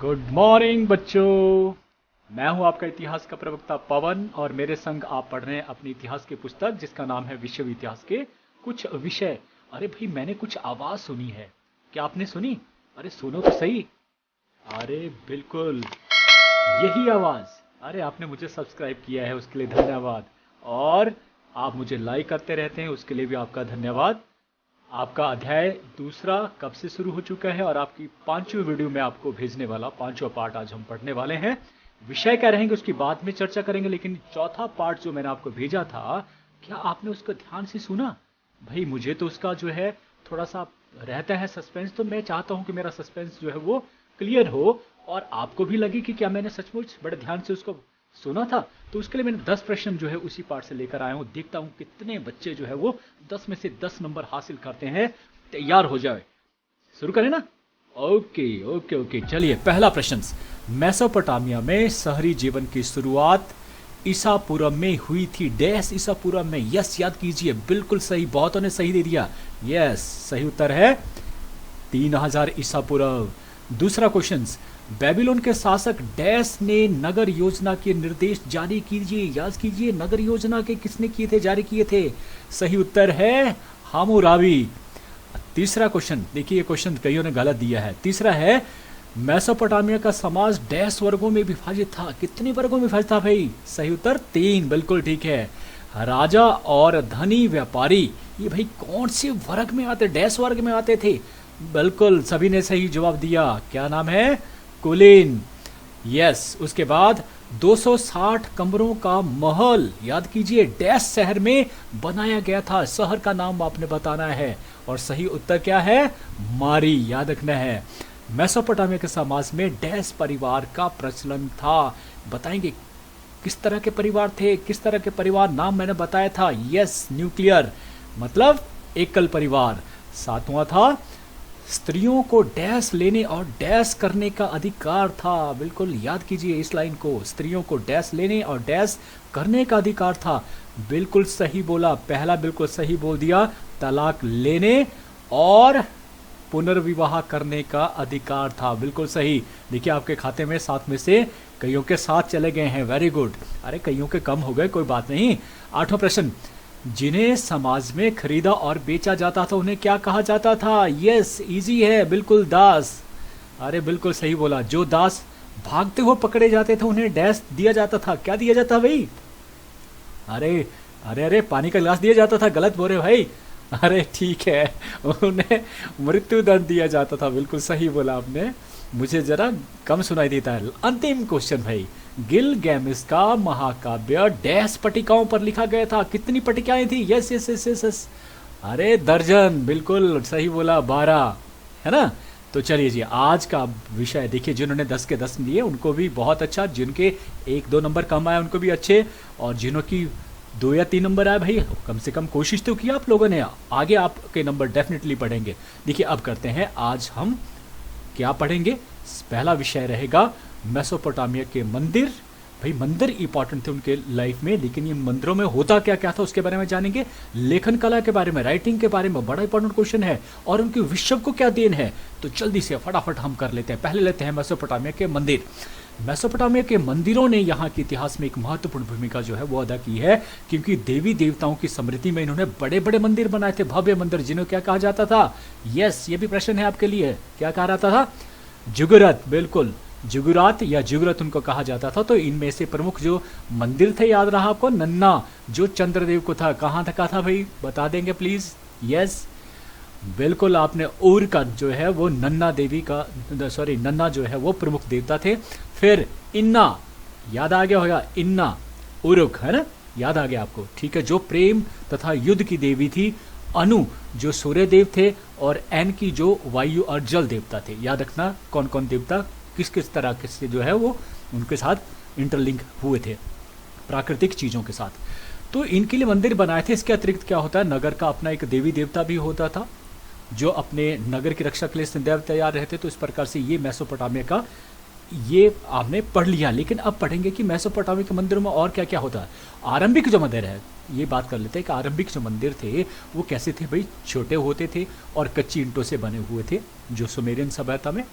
Good morning बच्चों। मैं हूं आपका इतिहास का प्रवक्ता पवन और मेरे संग आप पढ़ रहे हैं अपनी इतिहास की पुस्तक जिसका नाम है विश्व इतिहास के कुछ विषय। अरे भाई मैंने कुछ आवाज सुनी है, क्या आपने सुनी? अरे सुनो तो सही। अरे बिल्कुल यही आवाज। अरे आपने मुझे सब्सक्राइब किया है उसके लिए धन्यवाद, और आप मुझे लाइक करते रहते हैं उसके लिए भी आपका धन्यवाद। आपका अध्याय दूसरा कब से शुरू हो चुका है और आपकी पांचवी वीडियो में आपको भेजने वाला पांचवा पार्ट आज हम पढ़ने वाले हैं। विषय क्या रहेंगे उसकी बाद में चर्चा करेंगे, लेकिन चौथा पार्ट जो मैंने आपको भेजा था, क्या आपने उसको ध्यान से सुना? भाई मुझे तो उसका जो है थोड़ा सा रहता है सस्पेंस, तो मैं चाहता हूं कि मेरा सस्पेंस जो है वो क्लियर हो और आपको भी लगे कि क्या मैंने सचमुच बड़े ध्यान से उसको सुना था। तो उसके लिए मैंने 10 प्रश्न जो है उसी पार्ट से लेकर आया हूं। देखता हूं कितने बच्चे जो है वो 10 में से 10 नंबर हासिल करते हैं। तैयार हो जाए, शुरू करें ना? ओके ओके ओके, चलिए पहला प्रश्न। मेसोपोटामिया में शहरी जीवन की शुरुआत ईसापुरम में हुई थी। डैश ईसापुरम में। यस, याद कीजिए, बिल्कुल सही, बहुतों ने सही दे दिया। यस, सही उत्तर है 3000 ईसा पूर्व। दूसरा क्वेश्चन, बेबीलोन के शासक डैश ने नगर योजना के निर्देश जारी कीजिए। याद कीजिए, नगर योजना के किसने किए थे, जारी किए थे? सही उत्तर है हामुराबी। तीसरा क्वेश्चन देखिए, ये क्वेश्चन कईयों ने गलत दिया है। तीसरा है मेसोपोटामिया का समाज डैश वर्गों में विभाजित था। कितने वर्गों में विभाजित था भाई? सही उत्तर 3, बिल्कुल ठीक है। राजा और धनी व्यापारी, ये भाई कौन से वर्ग में आते? डैश वर्ग में आते थे। बिल्कुल सभी ने सही जवाब दिया। क्या नाम है? कुलीन। यस। उसके बाद 260 कमरों का महल, याद कीजिए, डैश शहर में बनाया गया था। शहर का नाम आपने बताना है और सही उत्तर क्या है? मारी, याद रखना है। मेसोपोटामिया के समाज में डैश परिवार का प्रचलन था। बताएंगे किस तरह के परिवार थे, किस तरह के परिवार? नाम मैंने बताया था। यस, न्यूक्लियर मतलब एकल परिवार। सातवां था स्त्रियों को डैश लेने और डैश करने का अधिकार था। बिल्कुल याद कीजिए इस लाइन को, स्त्रियों को डैश लेने और डैश करने का अधिकार था। बिल्कुल सही बोला, पहला बिल्कुल सही बोल दिया। तलाक लेने और पुनर्विवाह करने का अधिकार था। बिल्कुल सही। देखिए आपके खाते में 7 में से कईयों के 7 चले गए हैं। Very good. अरे कईयों के कम हो गए, कोई बात नहीं। 8वां प्रश्न, जिन्हें समाज में खरीदा और बेचा जाता था उन्हें क्या कहा जाता था? यस, इजी है, बिल्कुल दास। अरे बिल्कुल सही बोला। जो दास भागते हुए पकड़े जाते थे उन्हें डैश दिया जाता था। क्या दिया जाता भाई? अरे अरे अरे, पानी का गिलास दिया जाता था। गलत बोल रहे भाई। अरे ठीक है, उन्हें मृत्यु दंड दिया जाता था। बिल्कुल सही बोला आपने, मुझे जरा कम सुनाई देता है। अंतिम क्वेश्चन भाई, गिलगैमेश का महाकाव्य डैश पट्टिकाओं पर लिखा गया था। कितनी पट्टिकाएं थी? Yes yes yes yes yes. अरे दर्जन, बिल्कुल सही बोला, 12, है ना? तो चलिए जी, आज का विषय देखिए, जिन्होंने 10 के 10 लिए उनको भी बहुत अच्छा, जिनके 1-2 नंबर कम आए उनको भी अच्छे, और जिन्हों की 2 या 3 नंबर आए भाई कम से कम कोशिश तो की आप लोगों ने। आगे आपके नंबर डेफिनेटली बढ़ेंगे। देखिए अब करते हैं, आज हम क्या पढ़ेंगे। पहला विषय रहेगा मेसोपोटामिया के मंदिर। भाई मंदिर इंपॉर्टेंट थे उनके लाइफ में, लेकिन ये मंदिरों में होता क्या क्या था उसके बारे में जानेंगे। लेखन कला के बारे में, राइटिंग के बारे में, बड़ा इंपॉर्टेंट क्वेश्चन है। और उनके विश्व को क्या देन है, तो जल्दी से फटाफट हम कर लेते हैं। पहले लेते हैं मेसोपोटामिया के मंदिर। मेसोपोटामिया के मंदिरों ने यहाँ के इतिहास में एक महत्वपूर्ण भूमिका जो है वो अदा की है, क्योंकि देवी देवताओं की स्मृति में इन्होंने बड़े बड़े मंदिर बनाए थे, भव्य मंदिर, जिन्हें क्या कहा जाता था? यस, ये भी प्रश्न है आपके लिए, क्या कहा जाता था? जुगुरत। बिल्कुल, जुगुरात या जुगुरत उनको कहा जाता था। तो इनमें से प्रमुख जो मंदिर थे, याद रहा आपको? नन्ना जो चंद्रदेव को था, कहाँ था भाई, बता देंगे प्लीज? यस बिल्कुल, आपने उर का जो है वो नन्ना देवी का, सॉरी नन्ना जो है वो प्रमुख देवता थे। फिर इन्ना, याद आ गया होगा, इन्ना उरुक, है ना, याद आ गया आपको? ठीक है, जो प्रेम तथा युद्ध की देवी थी। अनु जो सूर्य देव थे, और एन की जो वायु और जल देवता थे। याद रखना कौन कौन देवता किस किस तरह से जो है वो उनके साथ इंटरलिंक हुए थे प्राकृतिक चीजों के साथ। तो इनके लिए मंदिर बनाए थे। इसके अतिरिक्त क्या होता है, नगर का अपना एक देवी देवता भी होता था जो अपने नगर की रक्षा के लिए सदैव तैयार रहते। तो इस प्रकार से ये मेसोपोटामिया का, ये आपने पढ़ लिया। लेकिन अब पढ़ेंगे कि मेसोपोटामिया के मंदिरों में और क्या क्या होता है। आरंभिक जो मंदिर है, ये बात कर लेते हैं कि आरंभिक जो मंदिर थे वो कैसे थे भाई? छोटे होते थे और कच्ची ईंटों से बने हुए थे, जो सुमेरियन सभ्यता में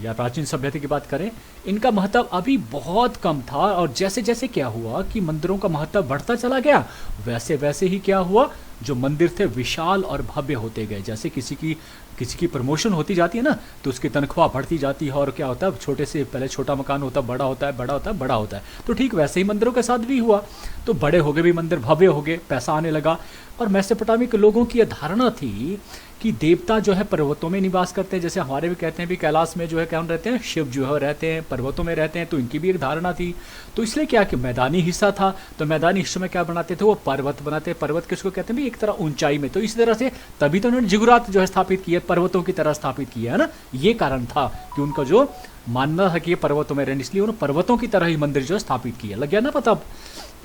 या प्राचीन सभ्यता की बात करें, इनका महत्व अभी बहुत कम था। और जैसे जैसे क्या हुआ कि मंदिरों का महत्व बढ़ता चला गया, वैसे वैसे ही क्या हुआ, जो मंदिर थे विशाल और भव्य होते गए। जैसे किसी की प्रमोशन होती जाती है ना, तो उसकी तनख्वाह बढ़ती जाती है, और क्या होता है, छोटे से पहले छोटा मकान होता है, बड़ा होता है, बड़ा होता है, बड़ा होता है। तो ठीक वैसे ही मंदिरों के साथ भी हुआ। तो बड़े हो गए भी मंदिर, भव्य हो गए, पैसा आने लगा। और मेसोपोटामिया के लोगों की यह धारणा थी कि देवता जो है पर्वतों में निवास करते हैं। जैसे हमारे भी कहते हैं भी कैलाश में जो है कौन रहते हैं, शिव जो है रहते हैं, पर्वतों में रहते हैं। तो इनकी भी एक धारणा थी। तो इसलिए क्या कि मैदानी हिस्सा था, तो मैदानी हिस्से में क्या बनाते थे, वो पर्वत बनाते। पर्वत किसको कहते हैं भी, एक तरह ऊंचाई में। तो इसी तरह से तभी तो उन्होंने जिगुरात जो है स्थापित किया, पर्वतों की तरह स्थापित किया है ना। ये कारण था कि उनका जो मानना था कि ये पर्वतों में रहने, इसलिए उन्होंने पर्वतों की तरह ही मंदिर जो है स्थापित किया। लग गया ना पता। अब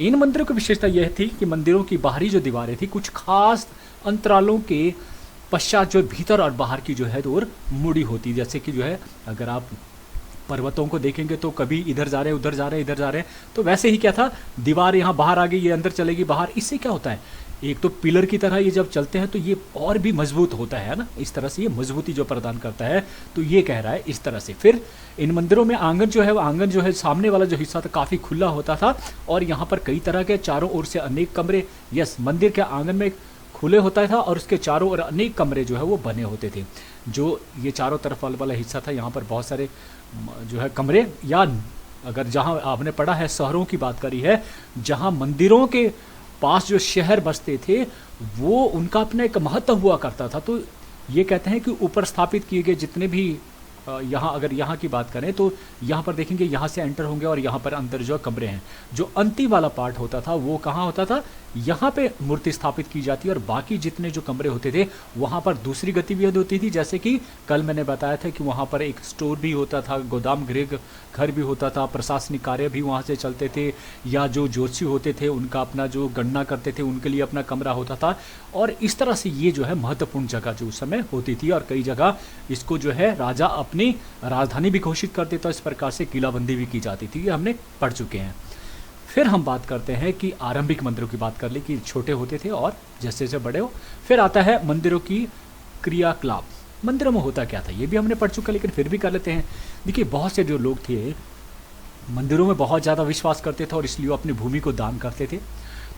इन मंदिरों की विशेषता यह थी कि मंदिरों की बाहरी जो दीवारें थी, कुछ खास अंतरालों के पश्चात जो भीतर और बाहर की जो है दूर मुड़ी होती। जैसे कि जो है अगर आप पर्वतों को देखेंगे तो कभी इधर जा रहे हैं, उधर जा रहे हैं, इधर जा रहे हैं, तो वैसे ही क्या था, दीवार यहाँ बाहर आ गई, ये अंदर चलेगी बाहर। इससे क्या होता है, एक तो पिलर की तरह ये जब चलते हैं तो ये और भी मजबूत होता है ना। इस तरह से ये मजबूती जो प्रदान करता है। तो ये कह रहा है इस तरह से। फिर इन मंदिरों में आंगन जो है, वो आंगन जो है सामने वाला जो हिस्सा था काफ़ी खुला होता था, और यहाँ पर कई तरह के चारों ओर से अनेक कमरे, यस, मंदिर के आंगन में खुले होता था, और उसके चारों ओर अनेक कमरे जो है वो बने होते थे। जो ये चारों तरफ वाला हिस्सा था, यहाँ पर बहुत सारे जो है कमरे, या अगर जहाँ आपने पढ़ा है, शहरों की बात करी है, जहाँ मंदिरों के पास जो शहर बसते थे, वो उनका अपना एक महत्व हुआ करता था। तो ये कहते हैं कि ऊपर स्थापित किए गए जितने भी यहाँ, अगर यहाँ की बात करें तो यहाँ पर देखेंगे, यहाँ से एंटर होंगे और यहाँ पर अंदर जो कमरे हैं। जो अंतिम वाला पार्ट होता था वो कहाँ होता था, यहाँ पे मूर्ति स्थापित की जाती है, और बाकी जितने जो कमरे होते थे वहाँ पर दूसरी गतिविधि होती थी। जैसे कि कल मैंने बताया था कि वहाँ पर एक स्टोर भी होता था, गोदाम गृह घर भी होता था, प्रशासनिक कार्य भी वहाँ से चलते थे, या जो ज्योतिषी होते थे उनका अपना जो गणना करते थे उनके लिए अपना कमरा होता था। और इस तरह से ये जो है महत्वपूर्ण जगह जो उस समय होती थी, और कई जगह इसको जो है राजा अपनी राजधानी भी घोषित करते थे। इस प्रकार से किलाबंदी भी की जाती थी, ये हमने पढ़ चुके हैं। फिर हम बात करते हैं कि आरंभिक मंदिरों की बात कर ली कि छोटे होते थे और जैसे जैसे बड़े हो। फिर आता है मंदिरों की क्रियाकलाप। मंदिरों में होता क्या था ये भी हमने पढ़ चुका, लेकिन फिर भी कर लेते हैं। देखिए, बहुत से जो लोग थे मंदिरों में बहुत ज़्यादा विश्वास करते थे, और इसलिए वो अपनी भूमि को दान करते थे।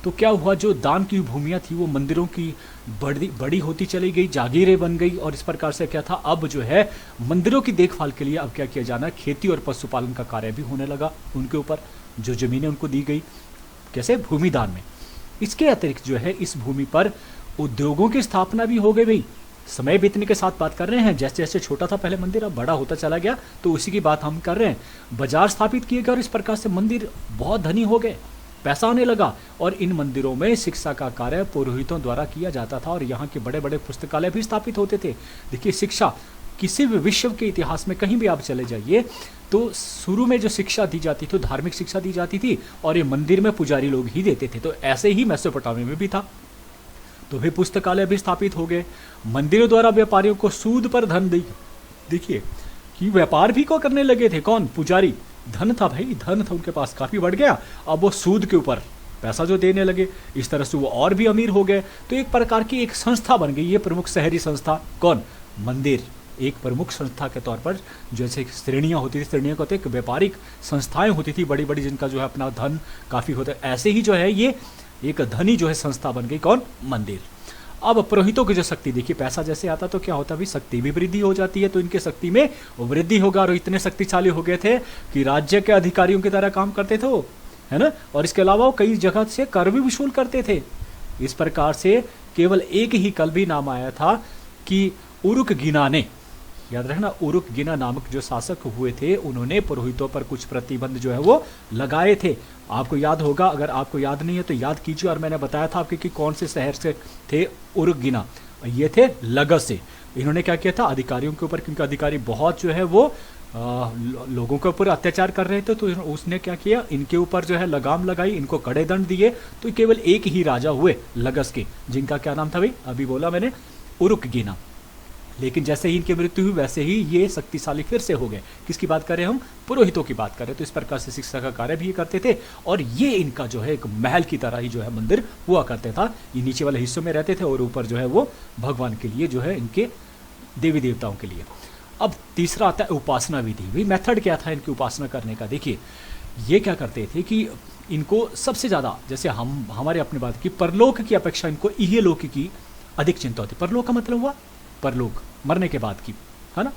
तो क्या हुआ, जो दान की भूमियाँ थी वो मंदिरों की बड़ी होती चली गई, जागीरें बन गई। और इस प्रकार से क्या था, अब जो है मंदिरों की देखभाल के लिए अब क्या किया जाना, खेती और पशुपालन का कार्य भी होने लगा। उनके ऊपर जो ज़मीनें उनको दी गई, कैसे, भूमि दान में। इसके अतिरिक्त जो है इस भूमि पर उद्योगों की स्थापना भी हो गई। भाई समय बीतने के साथ बात कर रहे हैं, जैसे जैसे छोटा था पहले मंदिर, अब बड़ा होता चला गया, तो उसी की बात हम कर रहे हैं। बाजार स्थापित किए गए, और इस प्रकार से मंदिर बहुत धनी हो गए, पैसा आने लगा। और इन मंदिरों में शिक्षा का कार्य पुरोहितों द्वारा किया जाता था, और यहाँ के बड़े बड़े पुस्तकालय भी स्थापित होते थे। देखिए, शिक्षा किसी भी विश्व के इतिहास में कहीं भी आप चले जाइए तो शुरू में जो शिक्षा दी जाती थी, धार्मिक शिक्षा दी जाती थी, और ये मंदिर में पुजारी लोग ही देते थे। तो ऐसे ही मेसोपोटामिया में भी था, तो भी पुस्तकालय भी स्थापित हो गए। मंदिरों द्वारा व्यापारियों को सूद पर धन दी। देखिए कि व्यापार भी को करने लगे थे, कौन, पुजारी। धन था भाई, धन था उनके पास, काफी बढ़ गया। अब वो सूद के ऊपर पैसा जो देने लगे, इस तरह से वो और भी अमीर हो गए। तो एक प्रकार की एक संस्था बन गई, ये प्रमुख शहरी संस्था, कौन, मंदिर। एक प्रमुख संस्था के तौर पर जैसे श्रेणियाँ होती थी, श्रेणियों को एक व्यापारिक संस्थाएं होती थी बड़ी बड़ी, जिनका जो है अपना धन काफ़ी होता है। ऐसे ही जो है ये एक धनी जो है संस्था बन गई, कौन, मंदिर। अब पुरोहितों की जो शक्ति, देखिए पैसा जैसे आता तो क्या होता भी, शक्ति भी वृद्धि हो जाती है। तो इनके शक्ति में वृद्धि होगा, और इतने शक्तिशाली हो गए थे कि राज्य के अधिकारियों की तरह काम करते थे वो, है ना। और इसके अलावा वो कई जगह से कर भी वसूल करते थे। इस प्रकार से केवल एक ही कल भी नाम आया था कि उरुकगिना ने, याद रखना, उरुकगिना नामक जो शासक हुए थे, उन्होंने पुरोहितों पर कुछ प्रतिबंध जो है वो लगाए थे। आपको याद होगा, अगर आपको याद नहीं है तो याद कीजिए। और मैंने बताया था आपके कि कौन से शहर से थे उरुकगिना, ये थे लगस से। इन्होंने क्या किया था, अधिकारियों के ऊपर, क्योंकि अधिकारी बहुत जो है वो लोगों के ऊपर अत्याचार कर रहे थे, तो उसने क्या किया, इनके ऊपर जो है लगाम लगाई, इनको कड़े दंड दिए। तो केवल एक ही राजा हुए लगस के, जिनका क्या नाम था भाई, अभी बोला मैंने, उरुकगिना। लेकिन जैसे ही इनकी मृत्यु हुई वैसे ही ये शक्तिशाली फिर से हो गए। किसकी बात करें हम, पुरोहितों की बात करें। तो इस प्रकार से शिक्षा का कार्य भी करते थे, और ये इनका जो है एक महल की तरह ही जो है मंदिर हुआ करता था। ये नीचे वाले हिस्सों में रहते थे, और ऊपर जो है वो भगवान के लिए जो है, इनके देवी देवताओं के लिए। अब तीसरा आता है उपासना विधि। भाई मेथड क्या था इनकी उपासना करने का? देखिए ये क्या करते थे कि इनको सबसे ज़्यादा, जैसे हम हमारे अपनी बात की, परलोक की अपेक्षा इनको इहलोक की अधिक चिंता होती। परलोक का मतलब हुआ परलोक, मरने के बाद की, है ना,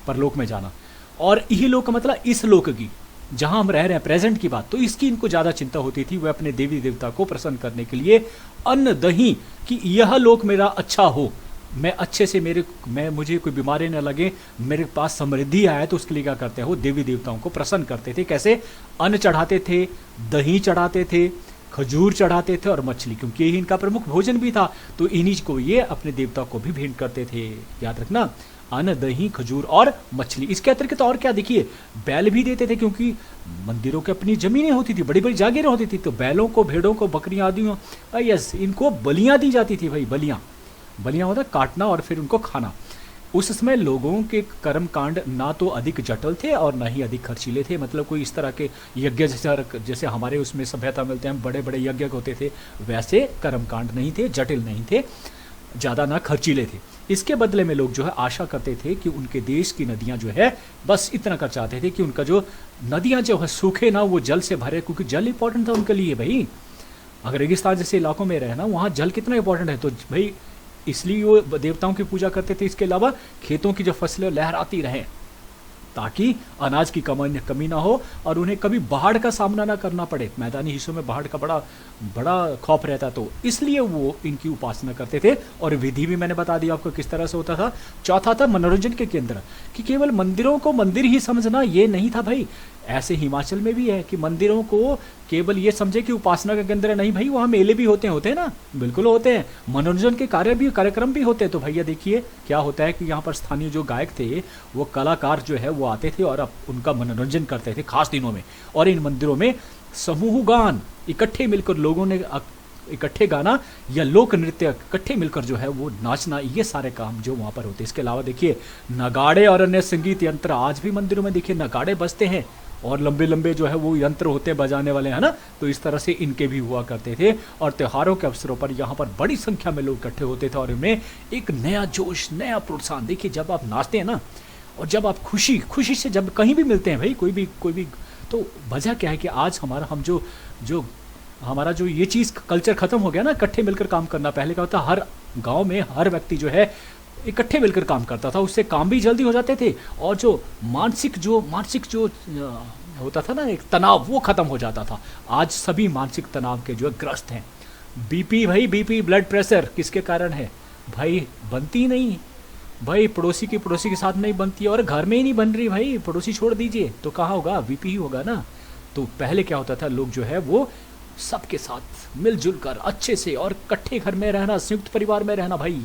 परलोक में जाना। और इहलोक का मतलब इस लोक की, जहां हम रह रहे हैं, प्रेजेंट की बात। तो इसकी इनको ज़्यादा चिंता होती थी। वह अपने देवी देवता को प्रसन्न करने के लिए अन्न दही, कि यह लोक मेरा अच्छा हो, मैं अच्छे से, मुझे कोई बीमारी न लगे, मेरे पास समृद्धि आए, तो उसके लिए क्या करते हैं, वो देवी देवताओं को प्रसन्न करते थे। कैसे? अन्न चढ़ाते थे, दही चढ़ाते थे, खजूर चढ़ाते थे और मछली, क्योंकि यही इनका प्रमुख भोजन भी था। तो इन्हीं को ये अपने देवता को भी भेंट करते थे। याद रखना, अन्न दही खजूर और मछली। इसके अतिरिक्त और क्या? देखिए बैल भी देते थे, क्योंकि मंदिरों की अपनी जमीनें होती थी, बड़ी बड़ी जागीरें होती थी। तो बैलों को, भेड़ों को, बकरियां आदि, यस, इनको बलियां दी जाती थी। भाई बलियां होता काटना और फिर उनको खाना। उस समय लोगों के कर्म कांड ना तो अधिक जटिल थे और ना ही अधिक खर्चीले थे। मतलब कोई इस तरह के यज्ञ जैसे हमारे उसमें सभ्यता मिलते हैं, बड़े बड़े यज्ञ होते थे, वैसे कर्म कांड नहीं थे, जटिल नहीं थे, ज़्यादा ना खर्चीले थे। इसके बदले में लोग जो है आशा करते थे कि उनके देश की नदियां जो है, बस इतना कर चाहते थे कि उनका जो नदियां जो है सूखे ना, वो जल से भरे, क्योंकि जल इंपॉर्टेंट था उनके लिए। भाई अगर रेगिस्तान जैसे इलाकों में रहना, वहाँ जल कितना इंपॉर्टेंट है। तो भाई इसलिए वो देवताओं की पूजा करते थे। इसके अलावा खेतों की जो फसलें लहराती रहें, ताकि अनाज की कमी ना हो और उन्हें कभी बाढ़ का सामना ना करना पड़े। मैदानी हिस्सों में बाढ़ का बड़ा बड़ा खौफ रहता, तो इसलिए वो इनकी उपासना करते थे। और विधि भी मैंने बता दिया आपको किस तरह से होता था। चौथा था मनोरंजन के केंद्र, कि केवल मंदिरों को मंदिर ही समझना ये नहीं था भाई। ऐसे हिमाचल में भी है कि मंदिरों को केवल ये समझे कि उपासना का केंद्र नहीं। भाई वहाँ मेले भी होते हैं ना, बिल्कुल होते हैं। मनोरंजन के कार्यक्रम भी होते हैं। तो भैया देखिए क्या होता है कि यहाँ पर स्थानीय जो गायक थे, वो कलाकार जो है वो आते थे और अब उनका मनोरंजन करते थे खास दिनों में। और इन मंदिरों में समूह गान, इकट्ठे मिलकर लोगों ने इकट्ठे गाना या लोक नृत्य इकट्ठे मिलकर जो है वो नाचना, ये सारे काम जो वहाँ पर होते हैं। इसके अलावा देखिए नगाड़े और अन्य संगीत यंत्र, आज भी मंदिरों में देखिए नगाड़े बजते हैं और लंबे लंबे जो है वो यंत्र होते हैं बजाने वाले, है ना। तो इस तरह से इनके भी हुआ करते थे। और त्योहारों के अवसरों पर यहाँ पर बड़ी संख्या में लोग इकट्ठे होते थे और इनमें एक नया जोश, नया प्रोत्साहन। देखिए जब आप नाचते हैं ना, और जब आप खुशी से जब कहीं भी मिलते हैं भाई, कोई भी, तो वजह क्या है कि आज हमारा जो ये चीज़ कल्चर ख़त्म हो गया ना, इकट्ठे मिलकर काम करना। पहले क्या होता, हर गांव में हर व्यक्ति जो है इकट्ठे मिलकर काम करता था, उससे काम भी जल्दी हो जाते थे और जो मानसिक जो होता था ना एक तनाव, वो ख़त्म हो जाता था। आज सभी मानसिक तनाव के जो ग्रस्त हैं। बीपी ब्लड प्रेशर किसके कारण है भाई? बनती नहीं भाई, पड़ोसी के साथ नहीं बनती और घर में ही नहीं बन रही भाई, पड़ोसी छोड़ दीजिए, तो कहाँ होगा? बीपी ही होगा ना। तो पहले क्या होता था, लोग जो है वो सबके साथ मिलजुल कर अच्छे से और इकट्ठे घर में रहना, संयुक्त परिवार में रहना भाई।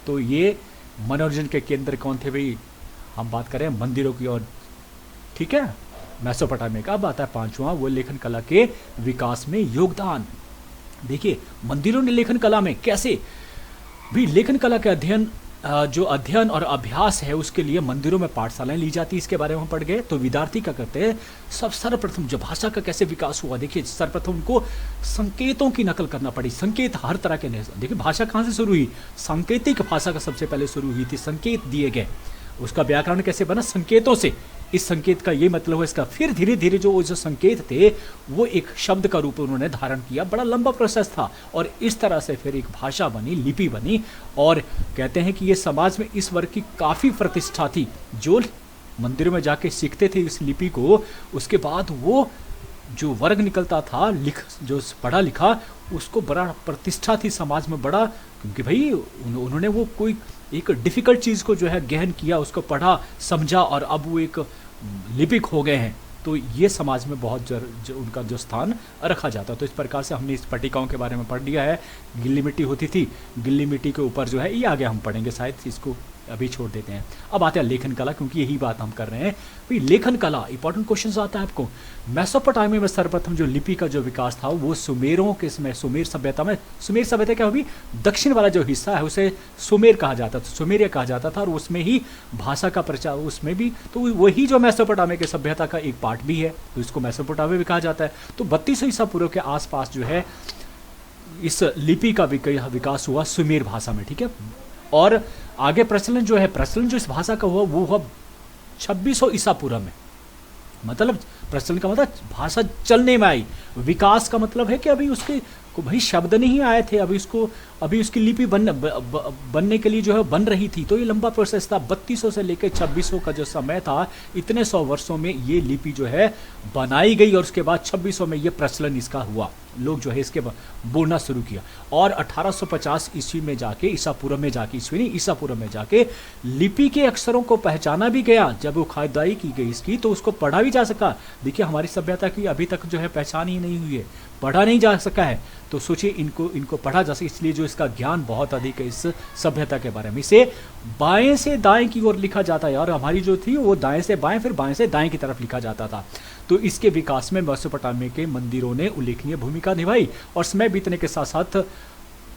ये मनोरंजन के केंद्र कौन थे भाई? हम बात करें मंदिरों की। और ठीक है, मेसोपोटामिया का। अब आता है पांचवा, वो लेखन कला के विकास में योगदान। देखिए मंदिरों ने लेखन कला में कैसे भी, लेखन कला के जो अध्ययन और अभ्यास है उसके लिए मंदिरों में पाठशालाएं ली जाती, इसके बारे में हम पढ़ गए। तो विद्यार्थी क्या करते हैं, सर्वप्रथम जो भाषा का कैसे विकास हुआ, देखिए सर्वप्रथम उनको संकेतों की नकल करना पड़ी। संकेत हर तरह के, देखिए भाषा कहाँ से शुरू हुई? सांकेतिक भाषा का सबसे पहले शुरू हुई थी, संकेत दिए गए। उसका व्याकरण कैसे बना? संकेतों से। इस संकेत का ये मतलब है इसका। फिर धीरे धीरे जो संकेत थे वो एक शब्द का रूप उन्होंने धारण किया। बड़ा लंबा प्रोसेस था और इस तरह से फिर एक भाषा बनी, लिपि बनी। और कहते हैं कि ये समाज में इस वर्ग की काफ़ी प्रतिष्ठा थी, जो मंदिरों में जाके सीखते थे इस लिपि को। उसके बाद वो जो वर्ग निकलता था जो पढ़ा लिखा, उसको बड़ा प्रतिष्ठा थी समाज में, बड़ा, क्योंकि भाई उन्होंने वो कोई एक डिफ़िकल्ट चीज़ को जो है गहन किया, उसको पढ़ा समझा और अब वो एक लिपिक हो गए हैं। तो ये समाज में बहुत उनका जो स्थान रखा जाता। तो इस प्रकार से हमने इस पट्टिकाओं के बारे में पढ़ लिया है। गिल्ली मिट्टी होती थी, गिल्ली मिट्टी के ऊपर जो है, ये आगे हम पढ़ेंगे शायद, इसको अभी छोड़ देते हैं। अब आते हैं लेखन कला, क्योंकि यही बात हम कर रहे हैं भाई। लेखन कला इंपॉर्टेंट क्वेश्चन आता है आपको। मेसोपोटामिया में सर्वप्रथम जो लिपि का जो विकास था वो सुमेरों के समय, सुमेर सभ्यता में। सुमेर सभ्यता क्या होगी? दक्षिण वाला जो हिस्सा है उसे सुमेर कहा जाता था, सुमेरिया कहा जाता था। और उसमें ही भाषा का प्रचार, उसमें भी तो वही जो मेसोपोटामिया की सभ्यता का एक पार्ट भी है, तो इसको मेसोपोटामिया भी कहा जाता है। तो 3200 ईसा पूर्व के आसपास जो है इस लिपि का विकास हुआ सुमेर भाषा में, ठीक है। और आगे प्रचलन जो है, प्रचलन जो इस भाषा का हुआ वो हुआ 2600 ईसा पूर्व में। मतलब प्रचलन का मतलब भाषा चलने में आई। विकास का मतलब है कि अभी उसके भाई शब्द नहीं आए थे, अभी उसकी लिपि बनने के लिए जो है बन रही थी। तो ये लंबा प्रोसेस था, 3200 से लेकर 2600 का जो समय था, इतने 100 वर्षों में ये लिपि जो है बनाई गई और उसके बाद 2600 में ये प्रचलन इसका हुआ, लोग जो है इसके बोलना शुरू किया। और 1850 ईस्वी में जाके, ईसा पूर्व में जाके, ईस्वी नहीं ईसा पूर्व में जाके लिपि के अक्षरों को पहचाना भी गया। जब वो खुदाई की गई इसकी तो उसको पढ़ा भी जा सका। देखिए हमारी सभ्यता की अभी तक जो है पहचान ही नहीं हुई है, पढ़ा नहीं जा सका है। तो सोचिए इनको पढ़ा जा सके, इसलिए जो इसका ज्ञान बहुत अधिक है इस सभ्यता के बारे में। इसे बाएं से दाएं की ओर लिखा जाता है और हमारी जो थी वो दाएं से बाएं फिर बाएं से दाएं की तरफ लिखा जाता था। तो इसके विकास में मेसोपोटामिया के मंदिरों ने उल्लेखनीय भूमिका निभाई और समय बीतने के साथ साथ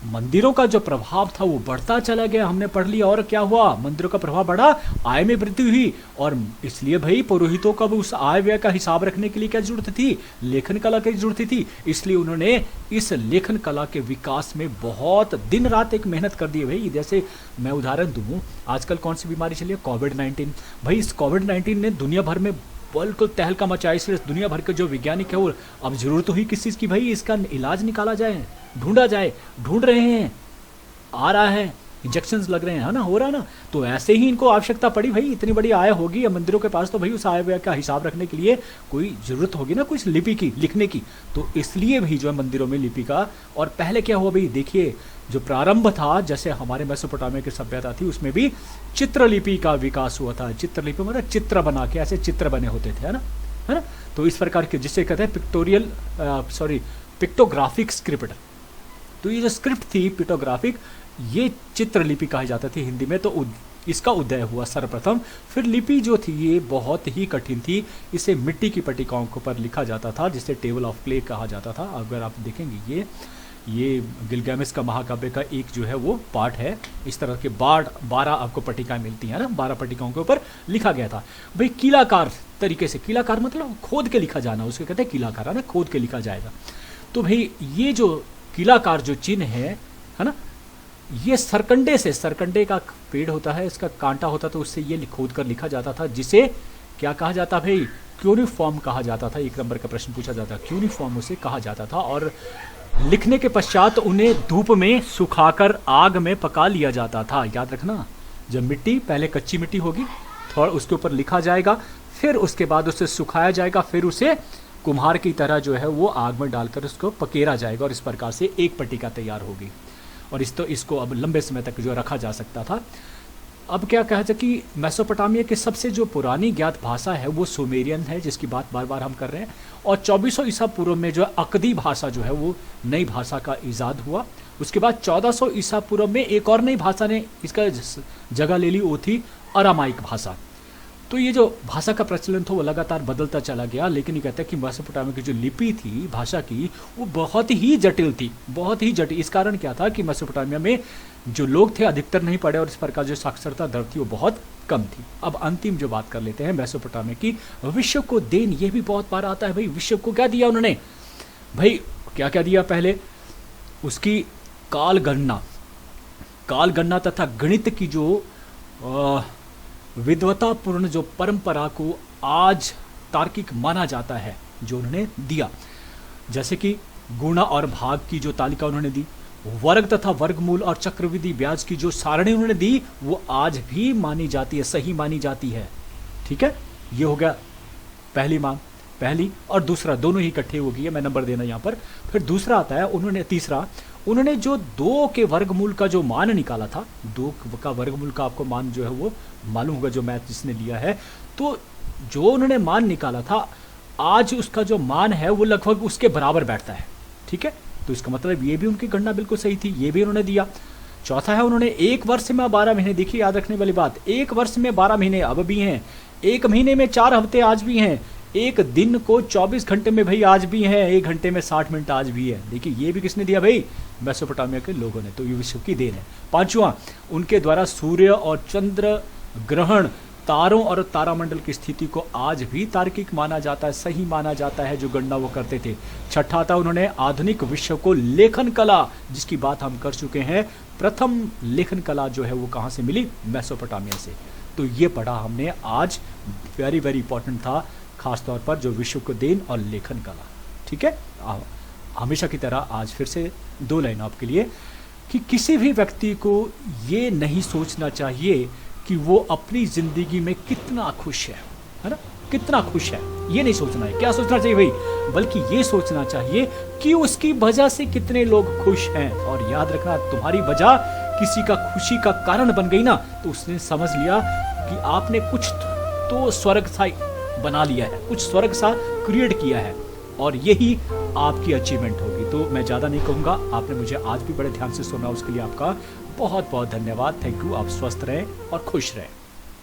मंदिरों का जो प्रभाव था वो बढ़ता चला गया। हमने पढ़ लिया और क्या हुआ, मंदिरों का प्रभाव बढ़ा, आय में वृद्धि हुई। और इसलिए भाई पुरोहितों का भी उस आय व्यय का हिसाब रखने के लिए क्या जरूरत थी, लेखन कला की जरूरत थी। इसलिए उन्होंने इस लेखन कला के विकास में बहुत दिन रात एक मेहनत कर दी। भाई जैसे मैं उदाहरण दूं, आजकल कौन सी बीमारी चली है, कोविड-19। भाई इस कोविड-19 ने दुनिया भर में बिल्कुल तहलका मचाया। इसलिए दुनिया भर के जो वैज्ञानिक है वो अब जरूरत हुई किस चीज़ की, भाई इसका इलाज निकाला जाए, ढूंढा जाए, ढूंढ रहे हैं, आ रहा है, इंजेक्शंस लग रहे हैं, है ना, हो रहा है ना। तो ऐसे ही इनको आवश्यकता पड़ी, भाई इतनी बड़ी आय होगी या मंदिरों के पास, तो भाई उस आय व्यय का हिसाब रखने के लिए कोई जरूरत होगी ना, कुछ लिपि की, लिखने की। तो इसलिए भी जो है मंदिरों में लिपि का। और पहले क्या हुआ भाई, देखिए जो प्रारंभ था, जैसे हमारे मेसोपोटामिया की सभ्यता थी उसमें भी चित्रलिपि का विकास हुआ था। चित्रलिपि मतलब चित्र बना के ऐसे चित्र बने होते थे, है ना। तो इस प्रकार के जिसे कहते हैं पिक्टोग्राफिक स्क्रिप्ट। तो ये जो स्क्रिप्ट थी पिक्टोग्राफिक, ये चित्रलिपि कहा जाता थी हिंदी में। तो इसका उदय हुआ सर्वप्रथम। फिर लिपि जो थी ये बहुत ही कठिन थी, इसे मिट्टी की पट्टिकाओं के ऊपर लिखा जाता था जिसे टेबल ऑफ क्ले कहा जाता था। अगर आप देखेंगे ये गिलगामेश का महाकाव्य का एक जो है वो पार्ट है। इस तरह के 12 आपको पट्टिकाएं मिलती हैं ना, 12 पट्टिकाओं के ऊपर लिखा गया था। भाई कीलाकार तरीके से, कीलाकार मतलब खोद के लिखा जाना, उसके कहते हैं कीलाकार, है ना, खोद के लिखा जाएगा। तो भाई ये जो कीलाकार जो चिन्ह है ना, ये सरकंडे का पेड़ होता है, इसका कांटा होता तो उससे ये खोद कर लिखा जाता था, जिसे क्या कहा जाता भाई, क्यूनिफॉर्म कहा जाता था। 1 नंबर का प्रश्न पूछा जाता, क्यूनिफॉर्म उसे कहा जाता था। और लिखने के पश्चात उन्हें धूप में सुखाकर आग में पका लिया जाता था। याद रखना, जब मिट्टी, पहले कच्ची मिट्टी होगी, थोड़ा उसके ऊपर लिखा जाएगा, फिर उसके बाद उसे सुखाया जाएगा, फिर उसे कुम्हार की तरह जो है वो आग में डालकर उसको पकेरा जाएगा और इस प्रकार से एक पट्टिका तैयार होगी। और इसको अब लंबे समय तक जो रखा जा सकता था। अब क्या कहा जाए कि मेसोपोटामिया के सबसे जो पुरानी ज्ञात भाषा है वो सुमेरियन है, जिसकी बात बार बार हम कर रहे हैं। और 2400 ईसा पूर्व में जो अकदी भाषा जो है वो नई भाषा का ईजाद हुआ। उसके बाद 1400 ईसा पूर्व में एक और नई भाषा ने इसका जगह ले ली, वो थी अरामाइक भाषा। तो ये जो भाषा का प्रचलन था वो लगातार बदलता चला गया। लेकिन ये कहता है कि मेसोपोटामिया की जो लिपि थी भाषा की, वो बहुत ही जटिल थी, बहुत ही जटिल। इस कारण क्या था कि मेसोपोटामिया में जो लोग थे अधिकतर नहीं पढ़े और इस प्रकार जो साक्षरता दर थी वो बहुत कम थी। अब अंतिम जो बात कर लेते हैं मेसोपोटामिया की, विश्व को देन, ये भी बहुत बार आता है। भाई विश्व को क्या दिया उन्होंने, भाई क्या क्या दिया, पहले उसकी काल गणना तथा गणित की जो विद्वतापूर्ण जो परंपरा को आज तार्किक माना जाता है, जो उन्होंने दिया। जैसे कि गुणा और भाग की जो तालिका उन्होंने दी, वर्ग तथा वर्गमूल और चक्रवृद्धि ब्याज की जो सारणी उन्होंने दी, वो आज भी मानी जाती है, सही मानी जाती है। ठीक है, ये हो गया पहली और दूसरा दोनों ही इकट्ठे हो गई है, मैं नंबर देना यहाँ पर। फिर दूसरा आता है तीसरा उन्होंने जो 2 के वर्गमूल का जो मान निकाला था, 2 का वर्गमूल का आपको मान जो है वो मालूम होगा, जो मैथ जिसने लिया है। तो जो उन्होंने मान निकाला था, आज उसका जो मान है वो लगभग उसके बराबर बैठता है। ठीक है, तो इसका मतलब ये भी उनकी गणना बिल्कुल सही थी, ये भी उन्होंने दिया। चौथा है उन्होंने 1 वर्ष में 12 महीने, देखिए याद रखने वाली बात, 1 वर्ष में 12 महीने अब भी हैं, 1 महीने में 4 हफ्ते आज भी हैं, 1 दिन को 24 घंटे में भाई आज भी हैं, 1 घंटे में 60 मिनट आज भी है। देखिए ये भी किसने दिया भाई, मेसोपोटामिया के लोगों ने। तो ये विश्व की देन है। 5वां, उनके द्वारा सूर्य और चंद्र ग्रहण, तारों और तारामंडल की स्थिति को आज भी तार्किक माना जाता है, सही माना जाता है, जो गणना वो करते थे। 6ठा था उन्होंने आधुनिक विश्व को लेखन कला, जिसकी बात हम कर चुके हैं, प्रथम लेखन कला जो है वो कहाँ से मिली? मेसोपोटामिया से। तो ये पढ़ा हमने आज, वेरी वेरी इंपॉर्टेंट था, खास तौर पर जो विश्व को देन और लेखन कला। ठीक है, हमेशा की तरह आज फिर से 2 लाइन आपके लिए कि किसी भी व्यक्ति को ये नहीं सोचना चाहिए कि वो अपनी ज़िंदगी में कितना खुश है ना, कितना खुश है, ये नहीं सोचना है। क्या सोचना चाहिए भाई? बल्कि ये सोचना चाहिए कि उसकी वजह से कितने लोग खुश हैं। और याद रखना, तुम्हारी वजह किसी का खुशी का कारण बन गई ना, तो उसने समझ लिया कि आपने कुछ तो स्वर्ग सा बना लिया है, कुछ स्वर्ग सा क्रिएट किया है, और यही आपकी अचीवमेंट होगी। तो मैं ज़्यादा नहीं कहूँगा, आपने मुझे आज भी बड़े ध्यान से सुना, उसके लिए आपका बहुत बहुत धन्यवाद। Thank you. आप स्वस्थ रहें और खुश रहें।